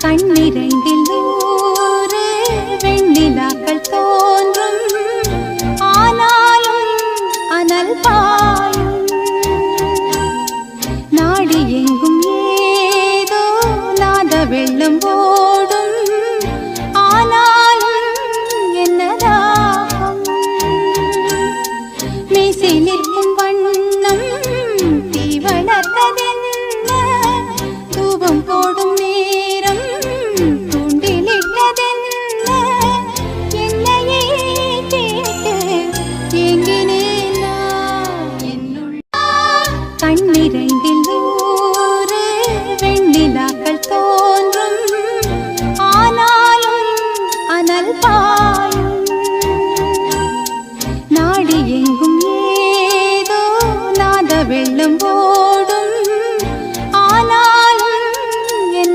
கண்ணிரண்டில் நூறு வெண்ணிலாக்கள் தோன்றும், ஆனாலும் அனல் பாயும். நாடி எங்கும் ஏதோ நாத வெள்ளம் போ